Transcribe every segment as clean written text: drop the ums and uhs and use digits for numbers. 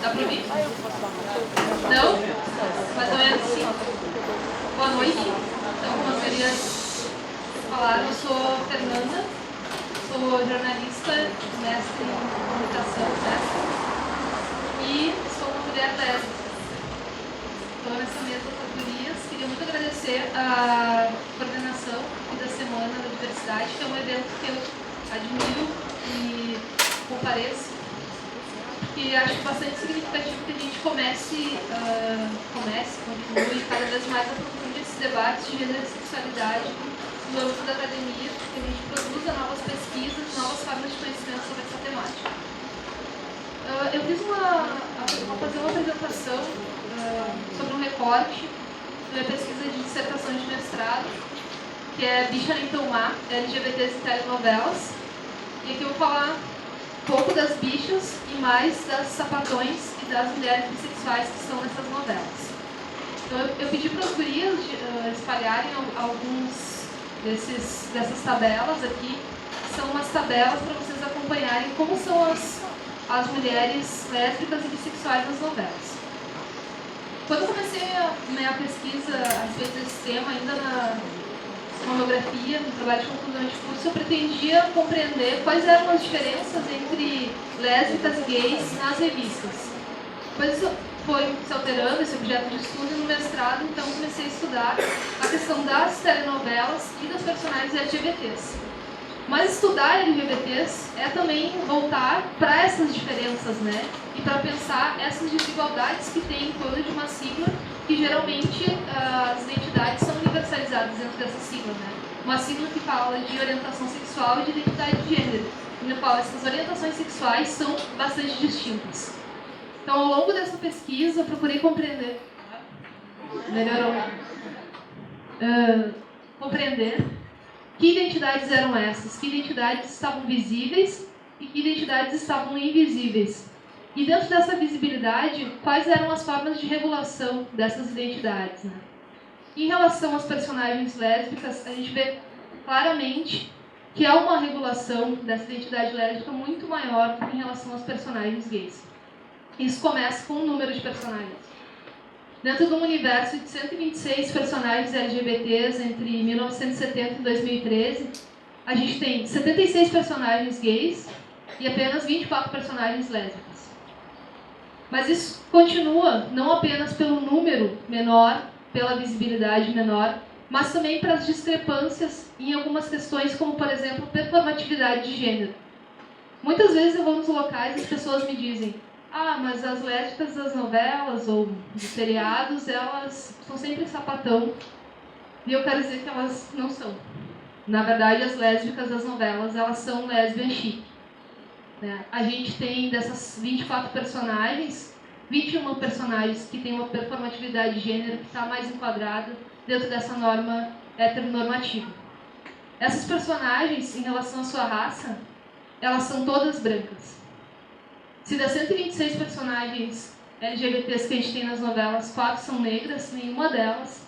Dá pra ouvir? Não? Mais ou menos sim. Boa noite. Então, como eu queria falar, eu sou Fernanda, sou jornalista, mestre em comunicação, e sou uma mulher lésbica. Estou nessa mesa de autorias. Queria muito agradecer a coordenação da Semana da Diversidade, que é um evento que eu admiro e compareço, que acho bastante significativo que a gente continue cada vez mais aprofundando esses debates de gênero e sexualidade no âmbito da academia, que a gente produza novas pesquisas, novas formas de conhecimento sobre essa temática. Eu vou fazer uma apresentação sobre um recorte da minha pesquisa de dissertação de mestrado, que é Bicha Nem Tão Má, LGBTs e telenovelas. E aqui eu vou falar um pouco das bichas e mais das sapatões e das mulheres bissexuais que estão nessas novelas. Então eu pedi para as gurias espalharem alguns dessas tabelas aqui. São umas tabelas para vocês acompanharem como são as mulheres lésbicas e bissexuais nas novelas. Quando eu comecei a minha pesquisa a respeito desse tema, ainda na monografia, no trabalho de conclusão de curso, eu pretendia compreender quais eram as diferenças entre lésbicas e gays nas revistas. Depois isso foi se alterando, esse objeto de estudo, e no mestrado, então, comecei a estudar a questão das telenovelas e dos personagens LGBTs. Mas estudar LGBTs é também voltar para essas diferenças, né? E para pensar essas desigualdades que tem em torno de uma sigla, que geralmente as identidades são universalizadas dentro dessa sigla, né? Uma sigla que fala de orientação sexual e de identidade de gênero, na qual essas orientações sexuais são bastante distintas. Então, ao longo dessa pesquisa, eu procurei compreender que identidades eram essas, que identidades estavam visíveis e que identidades estavam invisíveis. E dentro dessa visibilidade, quais eram as formas de regulação dessas identidades, né? Em relação às personagens lésbicas, a gente vê claramente que há uma regulação dessa identidade lésbica muito maior do que em relação aos personagens gays. Isso começa com o número de personagens. Dentro de um universo de 126 personagens LGBTs entre 1970 e 2013, a gente tem 76 personagens gays e apenas 24 personagens lésbicas. Mas isso continua não apenas pelo número menor, pela visibilidade menor, mas também para as discrepâncias em algumas questões, como, por exemplo, performatividade de gênero. Muitas vezes eu vou nos locais e as pessoas me dizem: mas as lésbicas das novelas ou dos seriados, elas são sempre sapatão. E eu quero dizer que elas não são. Na verdade, as lésbicas das novelas, elas são lesbian chic, né? A gente tem dessas 24 personagens, 21 personagens que têm uma performatividade de gênero que está mais enquadrada dentro dessa norma heteronormativa. Essas personagens, em relação à sua raça, elas são todas brancas. Se das 126 personagens LGBTs que a gente tem nas novelas, 4 são negras, nenhuma delas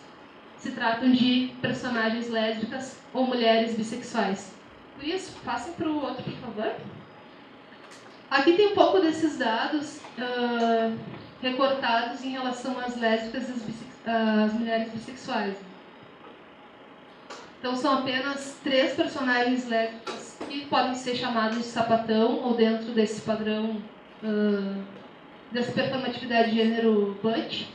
se tratam de personagens lésbicas ou mulheres bissexuais. Por isso, passem para o outro, por favor. Aqui tem um pouco desses dados recortados em relação às lésbicas e às mulheres bissexuais. Então, são apenas 3 personagens lésbicas que podem ser chamadas de sapatão ou dentro desse padrão dessa performatividade de gênero butch,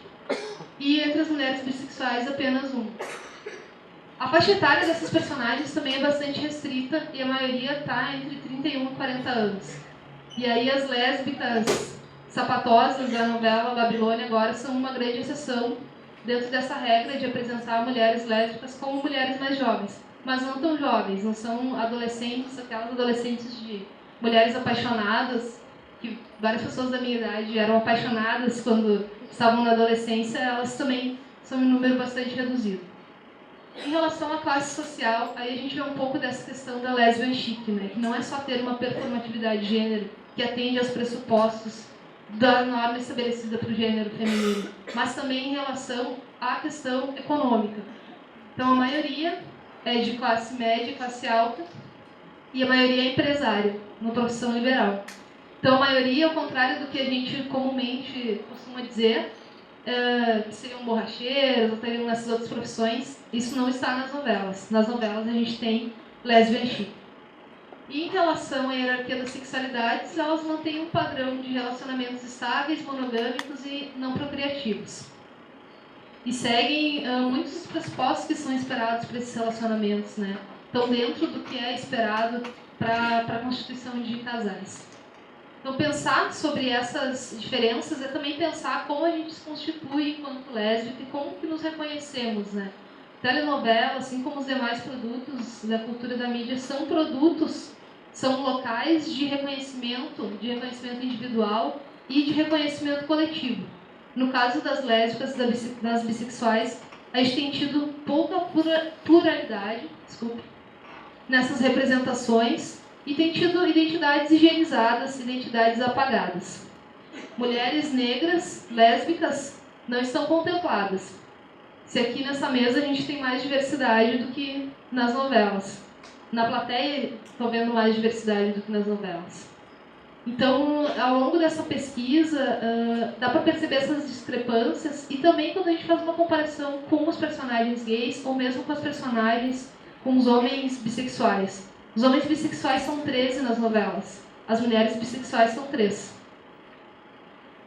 e entre as mulheres bissexuais apenas um. A faixa etária dessas personagens também é bastante restrita e a maioria está entre 31 e 40 anos. E aí as lésbicas sapatosas da novela Babilônia agora são uma grande exceção dentro dessa regra de apresentar mulheres lésbicas como mulheres mais jovens, mas não tão jovens, não são adolescentes, aquelas adolescentes de mulheres apaixonadas, que várias pessoas da minha idade eram apaixonadas quando estavam na adolescência, elas também são em número bastante reduzido. Em relação à classe social, aí a gente vê um pouco dessa questão da lesbian chic, né? Que não é só ter uma performatividade de gênero que atende aos pressupostos da norma estabelecida para o gênero feminino, mas também em relação à questão econômica. Então, a maioria é de classe média, classe alta, e a maioria é empresária, uma profissão liberal. Então, a maioria, ao contrário do que a gente comumente costuma dizer, que seriam borracheiros ou teriam nessas outras profissões, isso não está nas novelas. Nas novelas a gente tem lésbica chique. E em relação à hierarquia das sexualidades, elas mantêm um padrão de relacionamentos estáveis, monogâmicos e não procriativos. E seguem muitos dos pressupostos que são esperados para esses relacionamentos, né? Estão dentro do que é esperado para a constituição de casais. Então, pensar sobre essas diferenças é também pensar como a gente se constitui enquanto lésbica e como que nos reconhecemos, né? Telenovela, assim como os demais produtos da cultura da mídia, são produtos, são locais de reconhecimento individual e de reconhecimento coletivo. No caso das lésbicas, das bissexuais, a gente tem tido pouca pluralidade, nessas representações e tem tido identidades higienizadas, identidades apagadas. Mulheres negras, lésbicas, não estão contempladas. Se aqui nessa mesa a gente tem mais diversidade do que nas novelas. Na plateia, estou vendo mais diversidade do que nas novelas. Então, ao longo dessa pesquisa, dá para perceber essas discrepâncias e também quando a gente faz uma comparação com os personagens gays ou mesmo com as personagens, com os homens bissexuais. Os homens bissexuais são 13 nas novelas. As mulheres bissexuais são 3.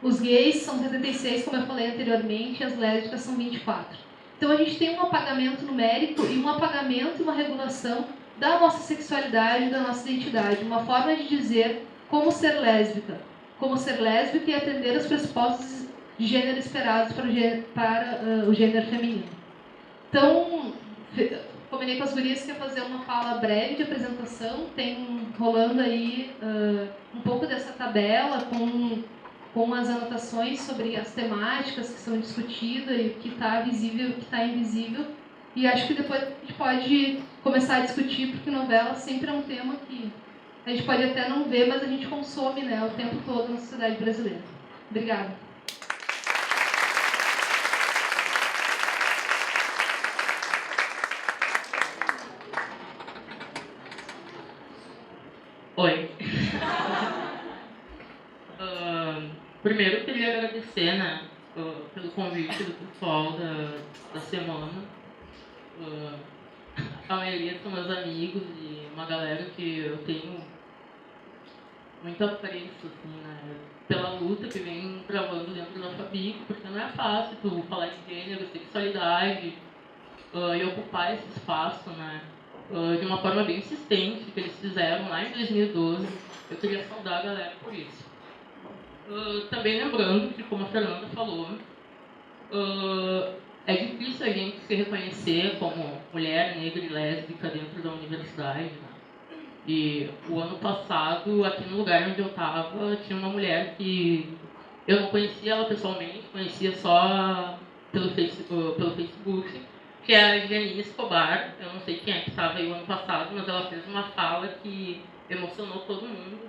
Os gays são 76, como eu falei anteriormente, e as lésbicas são 24. Então, a gente tem um apagamento numérico e um apagamento e uma regulação da nossa sexualidade, da nossa identidade. Uma forma de dizer como ser lésbica. Como ser lésbica e atender aos pressupostos de gênero esperados para o gênero feminino. Então, combinei com as gurias que ia fazer uma fala breve de apresentação. Tem rolando aí um pouco dessa tabela com as anotações sobre as temáticas que são discutidas e o que está visível e o que está invisível. E acho que depois a gente pode começar a discutir, porque novela sempre é um tema que a gente pode até não ver, mas a gente consome, né, o tempo todo na sociedade brasileira. Obrigada. Oi. Primeiro, eu queria agradecer, né, pelo convite do pessoal da semana. A maioria são meus amigos e uma galera que eu tenho muito apreço, assim, né, pela luta que vem travando dentro da Fabico, porque não é fácil tu falar de gênero, sexualidade e ocupar esse espaço, né, de uma forma bem insistente, que eles fizeram lá em 2012. Eu queria saudar a galera por isso. Também lembrando que, como a Fernanda falou, é difícil a gente se reconhecer como mulher negra e lésbica dentro da universidade, né? E o ano passado, aqui no lugar onde eu estava, tinha uma mulher que eu não conhecia ela pessoalmente, conhecia só pelo Facebook, que é a Janine Escobar. Eu não sei quem é que estava aí o ano passado, mas ela fez uma fala que emocionou todo mundo.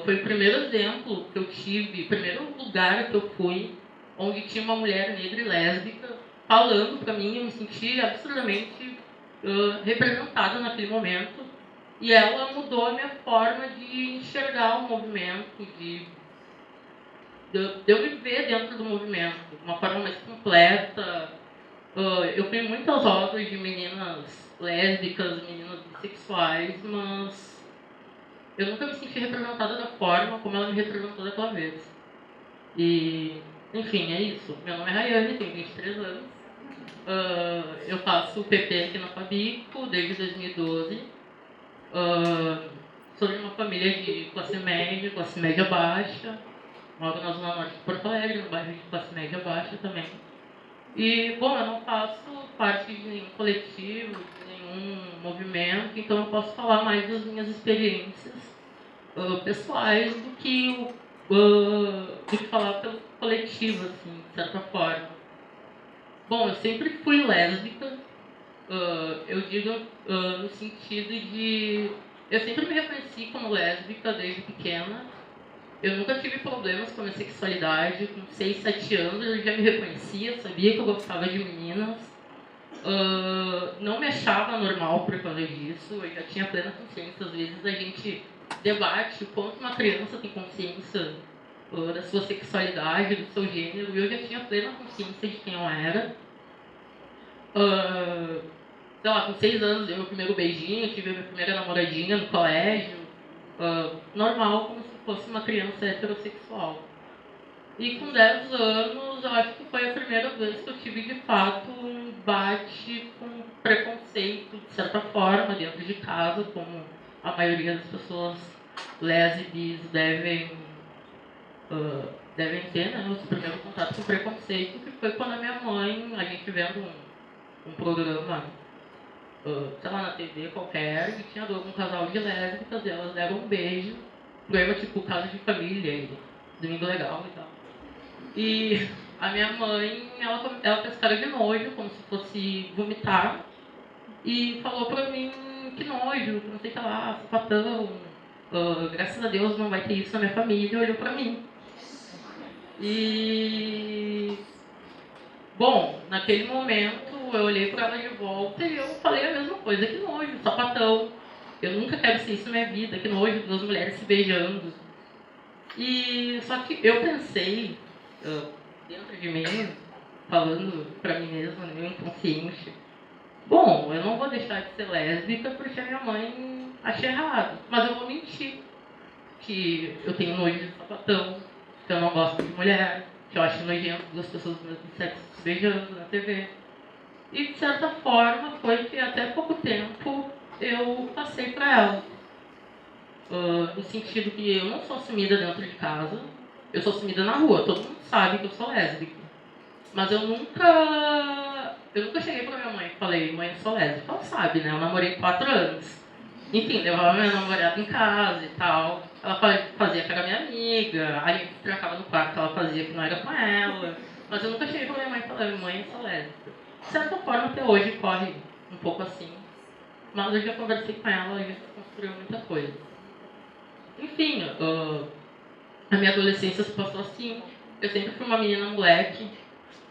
Foi o primeiro exemplo que eu tive, primeiro lugar que eu fui, onde tinha uma mulher negra e lésbica falando para mim. Eu me senti absurdamente representada naquele momento. E ela mudou a minha forma de enxergar o movimento, de eu me ver dentro do movimento, de uma forma mais completa. Eu fui em muitas rodas de meninas lésbicas, meninas bissexuais, mas eu nunca me senti representada da forma como ela me representou daquela vez. E, enfim, é isso. Meu nome é Rayane, tenho 23 anos. Eu faço o PP aqui na Fabico desde 2012. Sou de uma família de classe média baixa. Moro na zona norte de Porto Alegre, no bairro de classe média baixa também. E, bom, eu não faço parte de nenhum coletivo, de nenhum movimento, então eu posso falar mais das minhas experiências pessoais do que falar pelo coletivo, assim, de certa forma. Bom, eu sempre fui lésbica, eu digo no sentido de... Eu sempre me reconheci como lésbica desde pequena. Eu nunca tive problemas com a minha sexualidade. Com 6, 7 anos eu já me reconhecia, sabia que eu gostava de meninas. Não me achava normal por causa disso. Eu já tinha plena consciência. Às vezes a gente debate o quanto uma criança tem consciência da sua sexualidade, do seu gênero, e eu já tinha plena consciência de quem eu era. Sei lá, com 6 anos dei meu primeiro beijinho, tive a minha primeira namoradinha no colégio, normal, como se fosse uma criança heterossexual. E com 10 anos, eu acho que foi a primeira vez que eu tive, de fato, um embate com preconceito, de certa forma, dentro de casa, como a maioria das pessoas lésbicas devem ter, né, o seu primeiro contato com preconceito, que foi quando a minha mãe, a gente vendo um programa, sei lá, na TV qualquer, e tinha um casal de lésbicas, e elas deram um beijo, programa tipo Casa de Família, e Domingo Legal e tal. E a minha mãe, ela fez cara de nojo, como se fosse vomitar, e falou pra mim que nojo, não sei o que lá, sapatão, graças a Deus não vai ter isso na minha família, e olhou pra mim. E, bom, naquele momento eu olhei pra ela de volta e eu falei a mesma coisa, que nojo, sapatão. Eu nunca quero ser isso na minha vida, que nojo, duas mulheres se beijando. E só que eu pensei, dentro de mim, falando pra mim mesma, no meu inconsciente, bom, eu não vou deixar de ser lésbica porque a minha mãe acha errado, mas eu vou mentir que eu tenho nojo de sapatão, que eu não gosto de mulher, que eu acho nojento duas pessoas do mesmo sexo se beijando na TV. E de certa forma foi que até pouco tempo eu passei pra ela. No sentido que eu não sou assumida dentro de casa, eu sou assumida na rua, todo mundo sabe que eu sou lésbica. Mas eu nunca cheguei pra minha mãe e falei, mãe, eu sou lésbica. Ela sabe, né? Eu namorei 4 anos. Enfim, levava minha namorada em casa e tal. Ela fazia que era minha amiga, a gente trancava no quarto, ela fazia que não era com ela. Mas eu nunca cheguei pra minha mãe e falei, mãe, eu sou lésbica. De certa forma, até hoje corre um pouco assim. Mas eu já conversei com ela, a gente construiu muita coisa. Enfim, a minha adolescência se passou assim. Eu sempre fui uma menina moleque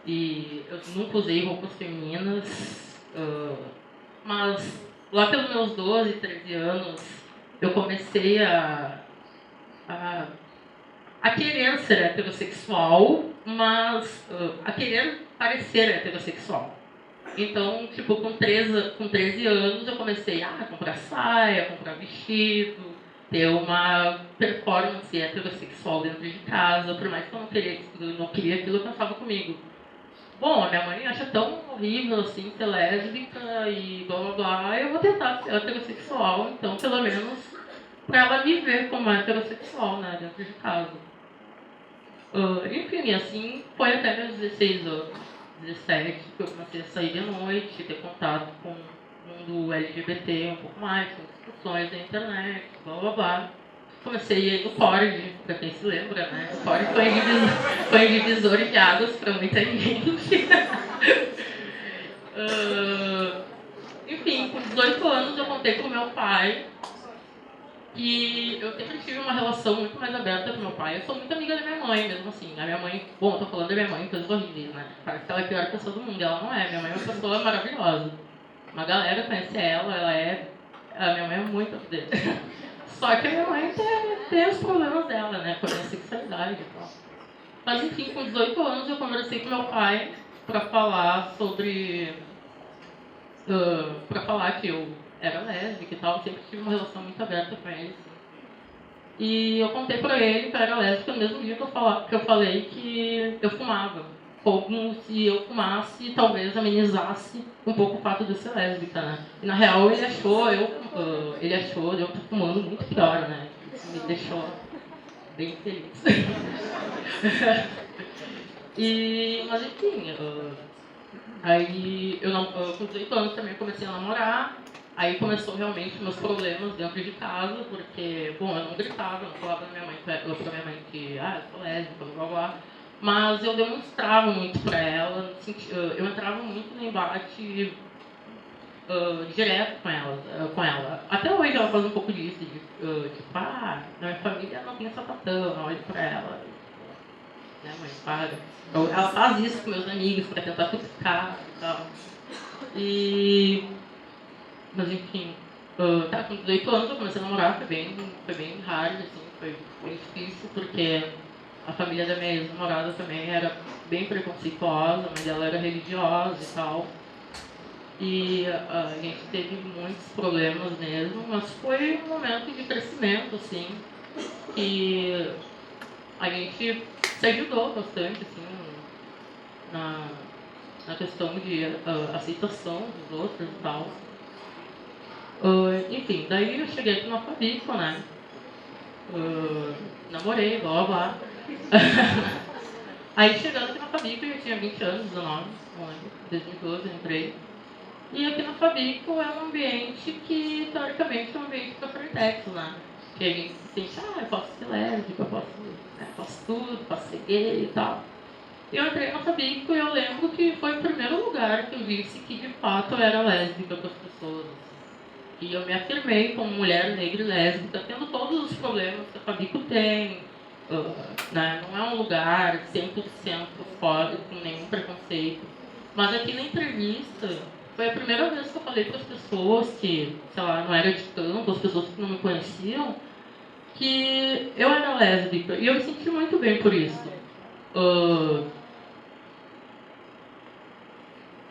e eu nunca usei roupas femininas, mas lá pelos meus 12, 13 anos eu comecei a querer ser heterossexual, mas a querer parecer heterossexual. Então, tipo, com 13 anos eu comecei a comprar saia, comprar vestido, ter uma performance heterossexual dentro de casa, por mais que eu não queria aquilo, eu pensava comigo. Bom, a minha mãe acha tão horrível assim ser lésbica e blá blá blá, eu vou tentar ser heterossexual, então pelo menos pra ela me ver como heterossexual, né, dentro de casa. Enfim, assim foi até meus 16 anos, 17, que eu comecei a sair de noite, ter contato com o mundo LGBT um pouco mais, com discussões na internet, blá blá blá. Comecei a ir no Cord, pra quem se lembra, né? O Cord foi divisor de águas pra muita gente. Enfim, com 18 anos eu contei com meu pai que eu sempre tive uma relação muito mais aberta com meu pai. Eu sou muito amiga da minha mãe, mesmo assim. A minha mãe, bom, tô falando da minha mãe, coisas horríveis, né? Parece que ela é a pior pessoa do mundo, ela não é. Minha mãe é uma pessoa maravilhosa. Uma galera conhece ela, a minha mãe é muito poder. Só que a minha mãe tem os problemas dela, né? Com a minha sexualidade e tal. Mas enfim, com 18 anos eu conversei com meu pai pra falar sobre... pra falar que eu era lésbica e tal. Eu sempre tive uma relação muito aberta com ele, assim. E eu contei pra ele que eu era lésbica no mesmo dia que eu falei que eu fumava. Como se eu fumasse, talvez amenizasse um pouco o fato de eu ser lésbica, né? E na real ele achou eu tô fumando muito pior, né? Isso me deixou bem feliz. Mas enfim, aí com 18 anos também comecei a namorar. Aí começou realmente meus problemas dentro de casa, porque, bom, eu não gritava, não falava pra minha mãe que, eu sou lésbica, blá blá blá. Mas eu demonstrava muito pra ela, eu entrava muito no embate direto com ela. Até hoje ela faz um pouco disso, tipo, na minha família não tem sapatão, olha pra ela. Né, mãe, para. Ela faz isso com meus amigos pra tentar cutucar e tal. Mas enfim, Com 18 anos eu comecei a namorar, foi bem raro, assim, foi bem difícil, porque a família da minha ex-namorada também era bem preconceituosa, a mãe dela era religiosa e tal. E a gente teve muitos problemas mesmo, mas foi um momento de crescimento, assim, que a gente se ajudou bastante, assim, na questão de aceitação dos outros e tal. Enfim, daí eu cheguei aqui no Fabico, né? Namorei, blá blá. Aí chegando aqui na Fabico, eu tinha 20 anos, 19, não lembro, 2012 eu entrei. E aqui na Fabico é um ambiente que, teoricamente, é um ambiente para frentex, né? Que a gente se sente, eu posso ser lésbica, posso tudo, posso ser gay e tal. Eu entrei na Fabico e eu lembro que foi o primeiro lugar que eu disse que, de fato, eu era lésbica com as pessoas. E eu me afirmei como mulher negra e lésbica, tendo todos os problemas que a Fabico tem. Né? Não é um lugar 100% fora, com nenhum preconceito. Mas aqui na entrevista, foi a primeira vez que eu falei para as pessoas que, sei lá, não era de campo, as pessoas que não me conheciam, que eu era lésbica. E eu me senti muito bem por isso.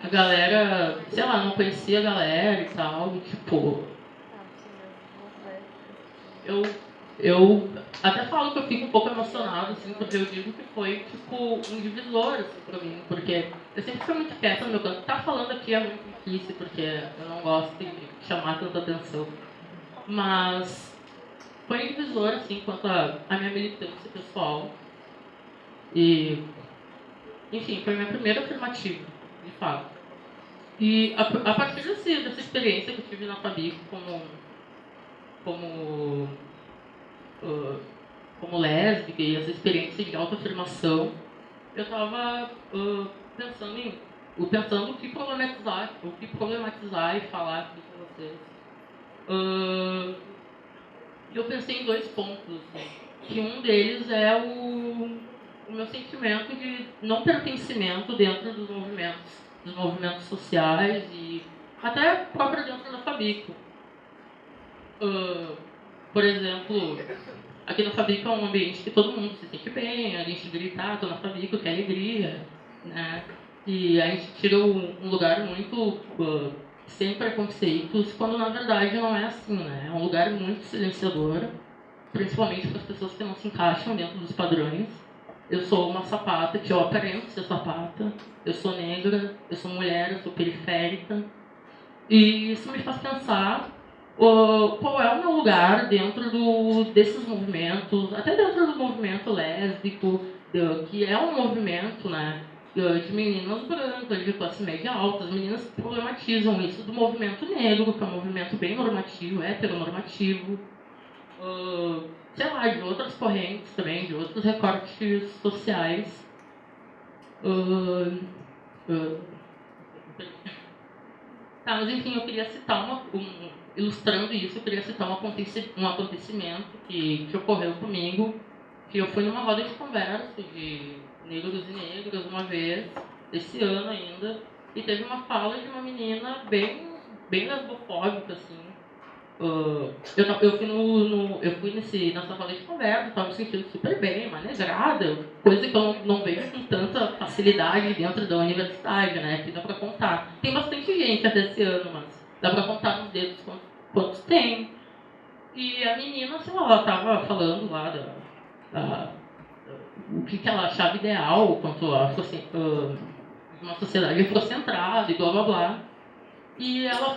A galera, sei lá, não conhecia a galera e tal, e, tipo... Eu até falo que eu fico um pouco emocionado, assim, porque eu digo que foi, tipo, um divisor, assim, pra mim, porque eu sempre fui muito quieta no meu canto. Tá falando aqui é muito difícil, porque eu não gosto de chamar tanta atenção. Mas foi um divisor, assim, quanto a minha militância pessoal. E, enfim, foi a minha primeira afirmativa, de fato. E a partir dessa experiência que eu tive na Fabico como lésbica e essa experiência de autoafirmação, eu estava pensando o que problematizar e falar aqui com vocês. Eu pensei em 2 pontos, assim, que um deles é o meu sentimento de não pertencimento dentro dos movimentos sociais e até próprio dentro da Fabico. Por exemplo, aqui na Fabico é um ambiente que todo mundo se sente bem, a gente grita, tô na Fabico, que alegria, né? E a gente tira um lugar muito sem preconceitos, quando na verdade não é assim, né? É um lugar muito silenciador, principalmente para as pessoas que não se encaixam dentro dos padrões. Eu sou uma sapata, que eu aparento ser sapata, eu sou negra, eu sou mulher, eu sou periférica, e isso me faz pensar qual é o meu lugar dentro desses movimentos, até dentro do movimento lésbico, que é um movimento, né, de meninas brancas, de classe média alta. As meninas problematizam isso do movimento negro, que é um movimento bem normativo, heteronormativo, sei lá, de outras correntes também, de outros recortes sociais. Tá, mas enfim, eu queria citar ilustrando isso, eu queria citar um acontecimento que ocorreu comigo, que eu fui numa roda de conversa de negros e negras uma vez, esse ano ainda, e teve uma fala de uma menina bem lesbofóbica, assim. Eu fui nessa roda de conversa, estava me sentindo super bem, manegrada, coisa que eu não vejo com tanta facilidade dentro da universidade, né? Que dá pra contar. Tem bastante gente até esse ano, mas dá pra contar nos dedos quantos tem. E a menina, sei lá, ela tava falando lá o que ela achava ideal quanto a uma sociedade afrocentrada e blá blá blá. E ela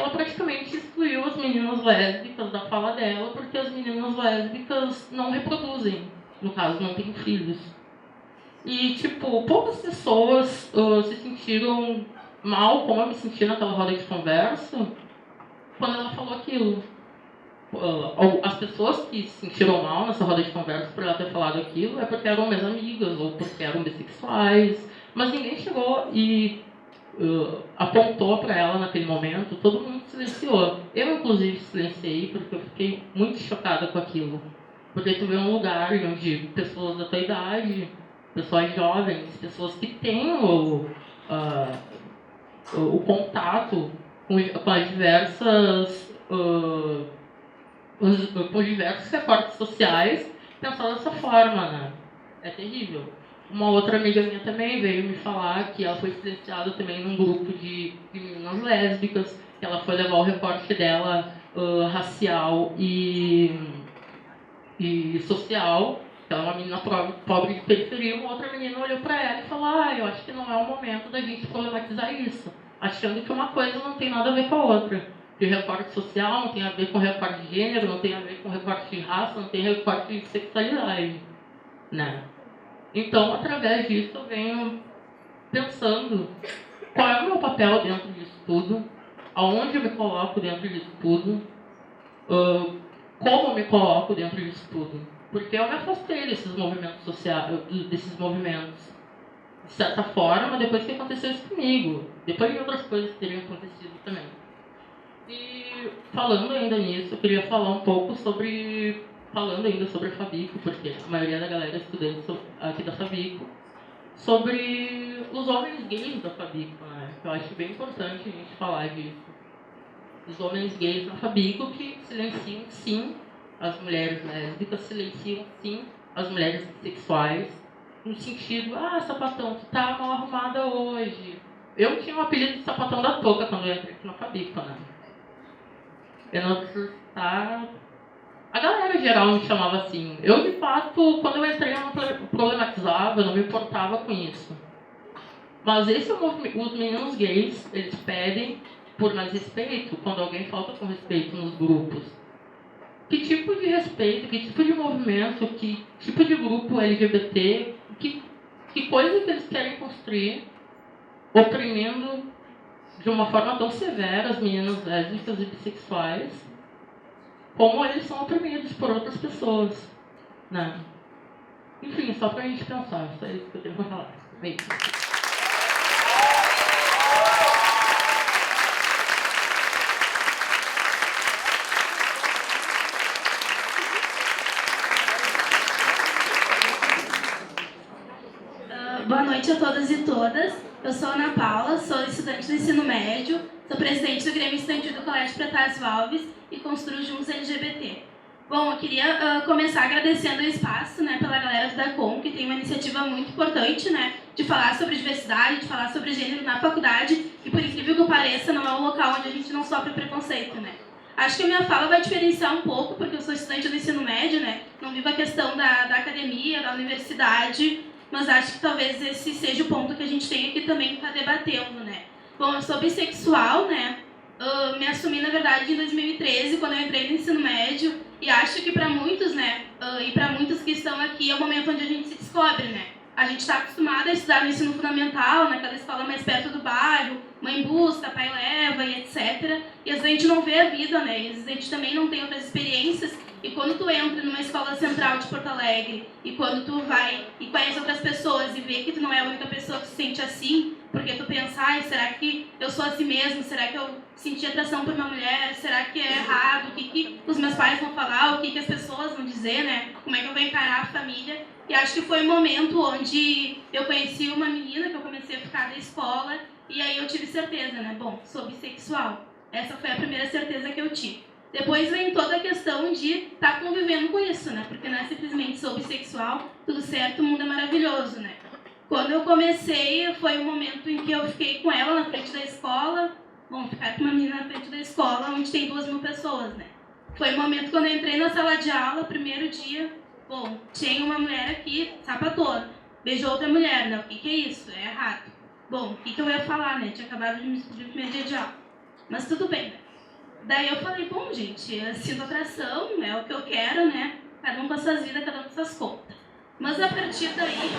praticamente excluiu as meninas lésbicas da fala dela, porque as meninas lésbicas não reproduzem, no caso, não têm filhos. E, tipo, poucas pessoas se sentiram mal, como eu me senti naquela roda de conversa, quando ela falou aquilo. As pessoas que se sentiram mal nessa roda de conversa por ela ter falado aquilo é porque eram minhas amigas ou porque eram bissexuais, mas ninguém chegou e apontou para ela naquele momento. Todo mundo silenciou. Eu, inclusive, silenciei porque eu fiquei muito chocada com aquilo. Porque tu vê um lugar onde pessoas da tua idade, pessoas jovens, pessoas que têm o contato com as diversas por diversos recortes sociais, pensar dessa forma, né? É terrível. Uma outra amiga minha também veio me falar que ela foi silenciada também num grupo de meninas lésbicas, que ela foi levar o recorte dela racial e social, que ela é uma menina pobre de periferia. Uma outra menina olhou para ela e falou: eu acho que não é o momento da gente problematizar isso, achando que uma coisa não tem nada a ver com a outra. Que recorte social não tem a ver com recorte de gênero, não tem a ver com recorte de raça, não tem recorte de sexualidade, né? Então, através disso, eu venho pensando qual é o meu papel dentro disso tudo, aonde eu me coloco dentro disso tudo, como eu me coloco dentro disso tudo. Porque eu me afastei desses movimentos sociais, desses movimentos, de certa forma, depois que aconteceu isso comigo, depois de outras coisas que teriam acontecido também. E falando ainda nisso, eu queria falar um pouco sobre, falando ainda sobre a Fabico, porque a maioria da galera é estudante aqui da Fabico, sobre os homens gays da Fabico, né? Eu acho bem importante a gente falar disso. Os homens gays da Fabico que silenciam sim as mulheres lésbicas, silenciam sim as mulheres bissexuais, no sentido, sapatão, tu tá mal arrumada hoje. Eu tinha o apelido de sapatão da touca quando eu entrei aqui na Fabico, né? Eu não preciso estar... A galera em geral me chamava assim. Eu, de fato, quando eu entrei, eu não problematizava, eu não me importava com isso. Mas esse é os meninos gays, eles pedem por mais respeito, quando alguém falta com respeito nos grupos. Que tipo de respeito, que tipo de movimento, que tipo de grupo LGBT, que coisa que eles querem construir, oprimindo de uma forma tão severa as meninas lésbicas e bissexuais, como eles são oprimidos por outras pessoas, né? Enfim, só pra gente pensar, só isso que eu tenho pra falar. Bem. Boa noite a todas e todas. Eu sou Ana Paula, sou estudante do ensino médio, sou presidente do Grêmio Estudantil do Colégio Protásio Alves e construo Juntos LGBT. Bom, eu queria começar agradecendo o espaço, né, pela galera do DACOM, que tem uma iniciativa muito importante, né, de falar sobre diversidade, de falar sobre gênero na faculdade, e por incrível que pareça, não é um local onde a gente não sofre preconceito, né. Acho que a minha fala vai diferenciar um pouco, porque eu sou estudante do ensino médio, né, não vivo a questão da academia, da universidade, mas acho que talvez esse seja o ponto que a gente tem aqui também para debatendo, né. Bom, eu sou bissexual, né, me assumi, na verdade, em 2013, quando eu entrei no ensino médio, e acho que para muitos, né, e para muitos que estão aqui, é o momento onde a gente se descobre, né. A gente está acostumado a estudar no ensino fundamental, naquela escola mais perto do bairro, mãe busca, pai leva e etc. E às vezes a gente não vê a vida, né, e às vezes a gente também não tem outras experiências. E quando tu entra numa escola central de Porto Alegre, e quando tu vai e conhece outras pessoas e vê que tu não é a única pessoa que se sente assim, porque tu pensa, será que eu sou assim mesmo? Será que eu senti atração por uma mulher? Será que é errado? O que os meus pais vão falar? O que as pessoas vão dizer, né? Como é que eu vou encarar a família? E acho que foi um momento onde eu conheci uma menina, que eu comecei a ficar na escola, e aí eu tive certeza, né? Bom, sou bissexual. Essa foi a primeira certeza que eu tive. Depois vem toda a questão de estar convivendo com isso, né? Porque não é simplesmente sou bissexual, tudo certo, o mundo é maravilhoso, né? Quando eu comecei, foi um momento em que eu fiquei com ela na frente da escola. Bom, ficar com uma menina na frente da escola, onde tem 2.000 pessoas, né? Foi o momento quando eu entrei na sala de aula, primeiro dia, bom, tinha uma mulher aqui, sapatona, beijou outra mulher, né? O que é isso? É errado. Bom, o que eu ia falar, né? Tinha acabado de me despedir no primeiro dia de aula. Mas tudo bem, né? Daí eu falei, bom, gente, eu sinto atração, é o que eu quero, né? Cada um com as suas vidas, cada um com suas contas. Mas a partir daí...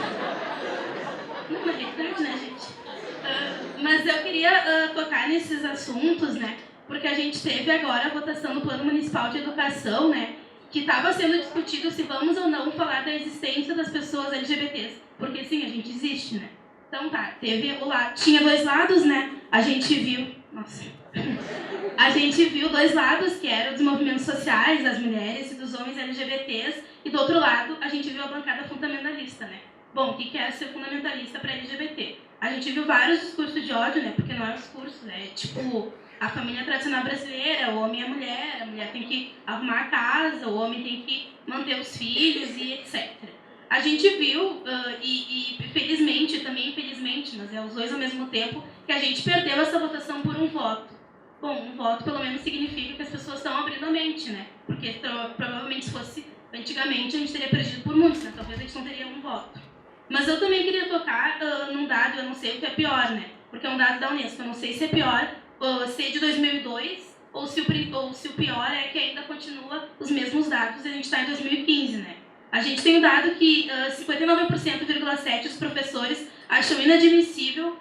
Não é verdade, né, gente? Mas eu queria tocar nesses assuntos, né? Porque a gente teve agora a votação no Plano Municipal de Educação, né? Que estava sendo discutido se vamos ou não falar da existência das pessoas LGBTs. Porque sim, a gente existe, né? Então tá, teve o lado... Tinha 2 lados, né? A gente viu... Nossa... A gente viu 2 lados, que eram dos movimentos sociais, das mulheres e dos homens LGBTs, e do outro lado a gente viu a bancada fundamentalista, né? Bom, o que é ser fundamentalista para LGBT? A gente viu vários discursos de ódio, né? Porque não é um discurso, é tipo a família tradicional brasileira, o homem e a mulher tem que arrumar a casa, o homem tem que manter os filhos e etc. A gente viu, e felizmente, também infelizmente, mas é os dois ao mesmo tempo, que a gente perdeu essa votação por um voto. Bom, um voto pelo menos significa que as pessoas estão abrindo a mente, né? Porque provavelmente se fosse antigamente a gente teria perdido por muitos, né? Talvez a gente não teria um voto. Mas eu também queria tocar num dado, eu não sei o que é pior, né? Porque é um dado da Unesco, eu não sei se é pior ser de 2002 ou se o pior é que ainda continua os mesmos dados e a gente está em 2015, né? A gente tem o dado que 59,7% dos professores acham inadmissível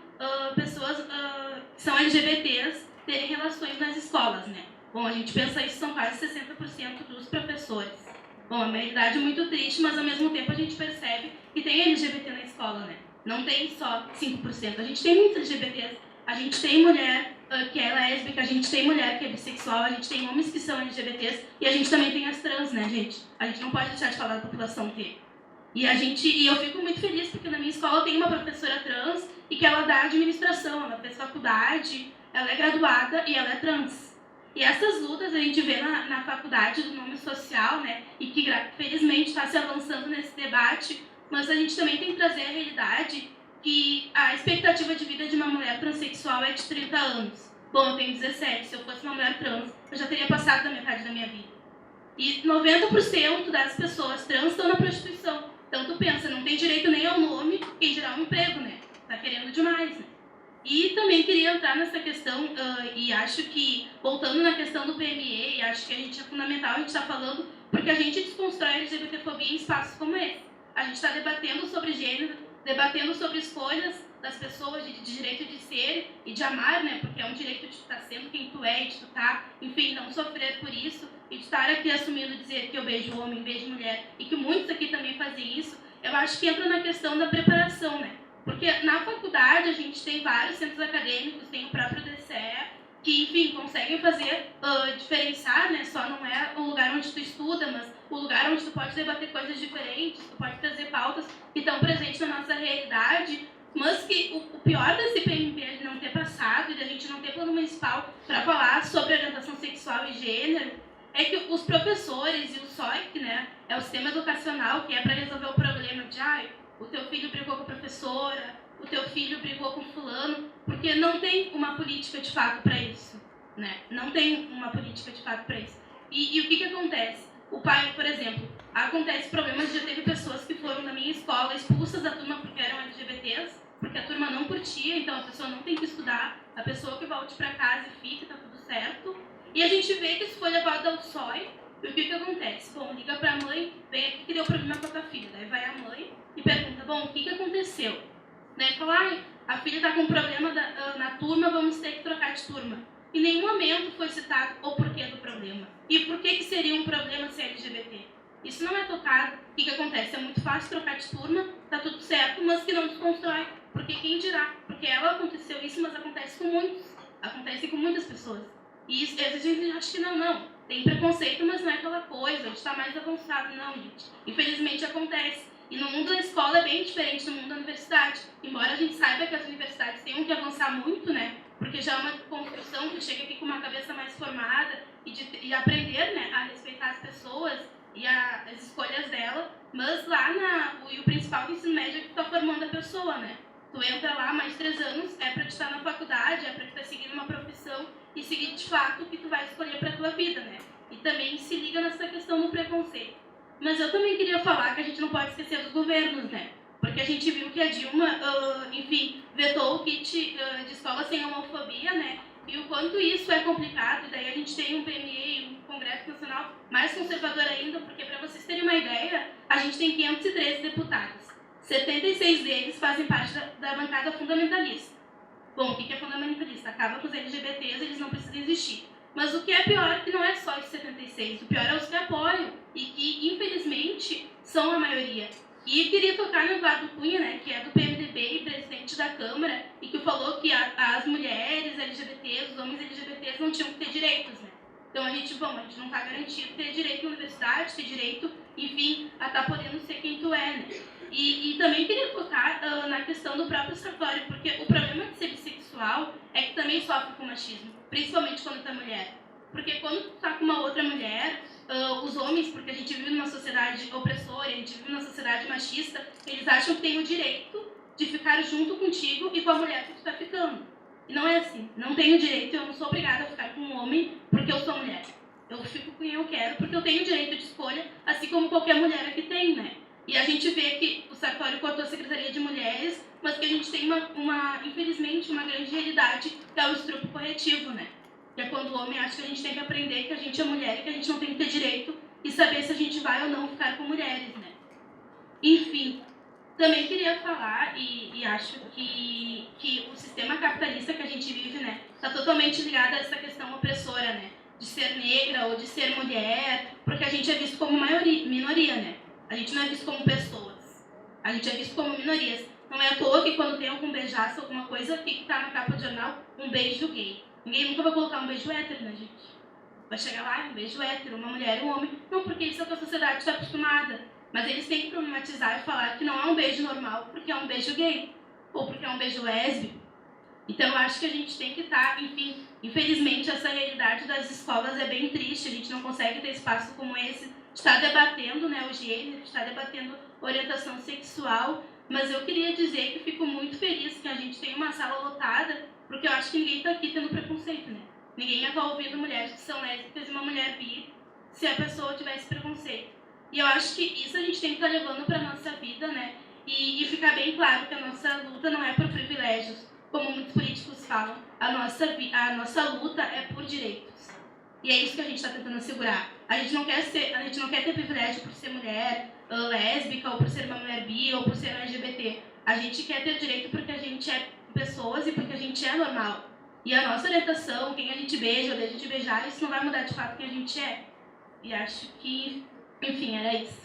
pessoas que são LGBTs terem relações nas escolas, né? Bom, a gente pensa isso, são quase 60% dos professores. Bom, é uma realidade muito triste, mas ao mesmo tempo a gente percebe que tem LGBT na escola, né? Não tem só 5%. A gente tem muitos LGBTs, a gente tem mulher que é lésbica, a gente tem mulher que é bissexual, a gente tem homens que são LGBTs e a gente também tem as trans, né, gente? A gente não pode deixar de falar da população T. E eu fico muito feliz porque na minha escola tem uma professora trans e que ela dá administração, ela fez faculdade, ela é graduada e ela é trans. E essas lutas a gente vê na faculdade do nome social, né? E que felizmente está se avançando nesse debate, mas a gente também tem que trazer a realidade que a expectativa de vida de uma mulher transexual é de 30 anos. Bom, eu tenho 17, se eu fosse uma mulher trans, eu já teria passado da metade da minha vida. E 90% das pessoas trans estão na prostituição. Então tu pensa, não tem direito nem ao nome, quem dirá um emprego, né? Tá querendo demais, né? E também queria entrar nessa questão, e acho que, voltando na questão do PME, e acho que a gente é fundamental a gente estar falando, porque a gente desconstrói a LGBTfobia em espaços como esse. A gente está debatendo sobre gênero, debatendo sobre escolhas das pessoas de direito de ser e de amar, né? Porque é um direito de estar sendo quem tu é, de tu estar, enfim, não sofrer por isso, e de estar aqui assumindo dizer que eu beijo homem, beijo mulher, e que muitos aqui também fazem isso. Eu acho que entra na questão da preparação, né? Porque na faculdade a gente tem vários centros acadêmicos, tem o próprio DCE, que, enfim, conseguem fazer, diferenciar, né? Só não é o lugar onde tu estuda, mas o lugar onde tu pode debater coisas diferentes, tu pode trazer pautas que estão presentes na nossa realidade, mas que o pior desse PMP de não ter passado e da gente não ter plano municipal para falar sobre orientação sexual e gênero, é que os professores e o SOIC, né? É o sistema educacional que é para resolver o problema de o teu filho brigou com a professora, o teu filho brigou com fulano, porque não tem uma política de fato para isso, né? Não tem uma política de fato para isso. E o que acontece? O pai, por exemplo, acontece problemas, já teve pessoas que foram na minha escola expulsas da turma porque eram LGBTs, porque a turma não curtia, então a pessoa não tem que estudar, a pessoa que volte para casa e fique, tá tudo certo. E a gente vê que isso foi levado ao SOI, e o que acontece? Bom, liga para a mãe, vem aqui que deu problema com a tua filha. Daí vai a mãe e pergunta, bom, o que aconteceu? Daí fala, a filha está com um problema na turma, vamos ter que trocar de turma. Em nenhum momento foi citado o porquê do problema. E por que seria um problema ser LGBT? Isso não é tocado. O que acontece? É muito fácil trocar de turma, tá tudo certo, mas que não desconstrói. Porque quem dirá? Porque ela aconteceu isso, mas acontece com muitos. Acontece com muitas pessoas. E isso, às vezes a gente acha que não. Tem preconceito, mas não é aquela coisa, a gente está mais avançado. Não, gente. Infelizmente acontece. E no mundo da escola é bem diferente do mundo da universidade. Embora a gente saiba que as universidades tenham que avançar muito, né? Porque já é uma construção que chega aqui com uma cabeça mais formada e aprender, né, a respeitar as pessoas e as escolhas dela. Mas lá o principal do ensino médio é que tu tá formando a pessoa, né? Tu entra lá mais 3 anos, é para tu estar na faculdade, é para tu estar seguindo uma profissão e seguir de fato o que tu vai escolher para tua vida, né? E também se liga nessa questão do preconceito. Mas eu também queria falar que a gente não pode esquecer dos governos, né? Porque a gente viu que a Dilma, enfim, vetou o kit de escola sem homofobia, né? E o quanto isso é complicado. E daí a gente tem um PME, um Congresso Nacional mais conservador ainda, porque para vocês terem uma ideia, a gente tem 513 deputados. 76 deles fazem parte da bancada fundamentalista. Bom, o que é fundamentalista? Acaba com os LGBTs, eles não precisam existir. Mas o que é pior é que não é só os 76, o pior é os que apoiam e que, infelizmente, são a maioria. E queria tocar no Eduardo Cunha, né, que é do PMDB e presidente da Câmara, e que falou que as mulheres LGBTs, os homens LGBTs não tinham que ter direitos, né? Então a gente não está garantido ter direito na universidade, ter direito, enfim, a estar podendo ser quem tu é, né? E também queria tocar na questão do próprio escritório, porque o problema de ser bissexual é que também sofre com machismo. principalmente quando tu é mulher. Porque quando tu tá com uma outra mulher, os homens, porque a gente vive numa sociedade opressora, a gente vive numa sociedade machista, eles acham que tem o direito de ficar junto contigo e com a mulher que tu tá ficando. E não é assim. Não tenho direito, eu não sou obrigada a ficar com um homem porque eu sou mulher. Eu fico com quem eu quero porque eu tenho direito de escolha, assim como qualquer mulher aqui tem, né? E a gente vê que o Sartori cortou a Secretaria de Mulheres, mas que a gente tem infelizmente, uma grande realidade, que é o estupro corretivo, né? Que é quando o homem acha que a gente tem que aprender que a gente é mulher e que a gente não tem que ter direito e saber se a gente vai ou não ficar com mulheres, né? Enfim, também queria falar, e acho que o sistema capitalista que a gente vive, né, está totalmente ligado a essa questão opressora, né? De ser negra ou de ser mulher, porque a gente é visto como minoria, né? A gente não é visto como pessoas. A gente é visto como minorias. Não é à toa que quando tem algum beijaço, alguma coisa, o que tá na capa do jornal? Um beijo gay. Ninguém nunca vai colocar um beijo hétero, né, gente? Vai chegar lá, um beijo hétero, uma mulher e um homem. Não, porque isso é o que a sociedade está acostumada. Mas eles têm que problematizar e falar que não é um beijo normal porque é um beijo gay. Ou porque é um beijo lésbico. Então, eu acho que a gente tem que estar, enfim, infelizmente, essa realidade das escolas é bem triste. A gente não consegue ter espaço como esse de estar debatendo, né, o gênero, de estar debatendo orientação sexual. Mas eu queria dizer que fico muito feliz que a gente tem uma sala lotada, porque eu acho que ninguém está aqui tendo preconceito, né? Ninguém está ouvindo mulheres que são lésbicas e uma mulher bi se a pessoa tivesse preconceito. E eu acho que isso a gente tem que estar levando para a nossa vida, né? E ficar bem claro que a nossa luta não é por privilégios, como muitos políticos falam. A nossa luta é por direitos. E é isso que a gente está tentando assegurar. A gente não quer ter privilégio por ser mulher lésbica, ou por ser uma mulher bi, ou por ser LGBT. A gente quer ter direito porque a gente é pessoas e porque a gente é normal. E a nossa orientação, quem a gente beija ou deixa de beijar, isso não vai mudar de fato quem a gente é. E acho que, enfim, era isso.